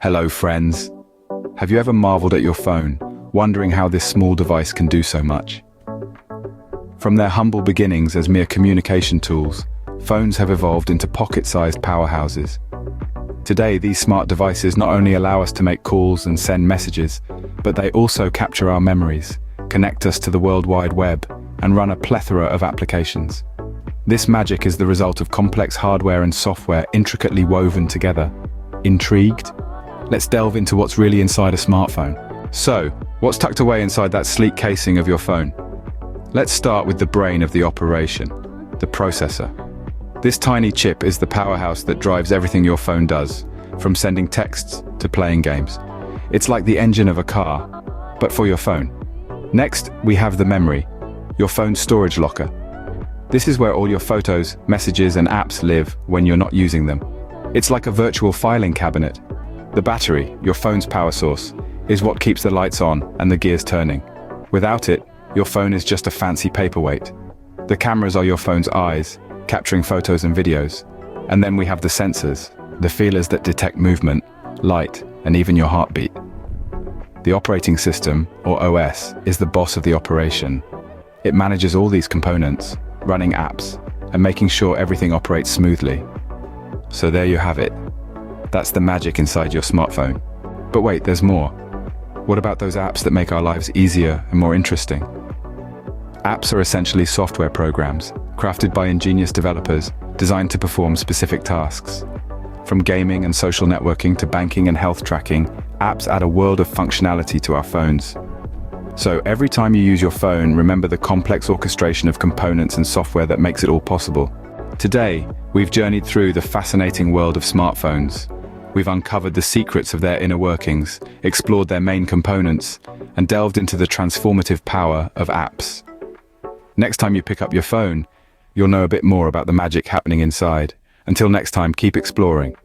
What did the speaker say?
Hello, friends. Have you ever marveled at your phone, wondering how this small device can do so much? From their humble beginnings as mere communication tools, phones have evolved into pocket-sized powerhouses. Today, these smart devices not only allow us to make calls and send messages, but they also capture our memories, connect us to the World Wide Web, and run a plethora of applications. This magic is the result of complex hardware and software intricately woven together. Intrigued? Let's delve into what's really inside a smartphone. So, what's tucked away inside that sleek casing of your phone? Let's start with the brain of the operation, the processor. This tiny chip is the powerhouse that drives everything your phone does, from sending texts to playing games. It's like the engine of a car, but for your phone. Next, we have the memory, your phone's storage locker. This is where all your photos, messages, and apps live when you're not using them. It's like a virtual filing cabinet. The battery, your phone's power source, is what keeps the lights on and the gears turning. Without it, your phone is just a fancy paperweight. The cameras are your phone's eyes, capturing photos and videos. And then we have the sensors, the feelers that detect movement, light, and even your heartbeat. The operating system, or OS, is the boss of the operation. It manages all these components, running apps, and making sure everything operates smoothly. So there you have it. That's the magic inside your smartphone. But wait, there's more. What about those apps that make our lives easier and more interesting? Apps are essentially software programs, crafted by ingenious developers, designed to perform specific tasks. From gaming and social networking to banking and health tracking, apps add a world of functionality to our phones. So every time you use your phone, remember the complex orchestration of components and software that makes it all possible. Today, we've journeyed through the fascinating world of smartphones. We've uncovered the secrets of their inner workings, explored their main components, and delved into the transformative power of apps. Next time you pick up your phone, you'll know a bit more about the magic happening inside. Until next time, keep exploring.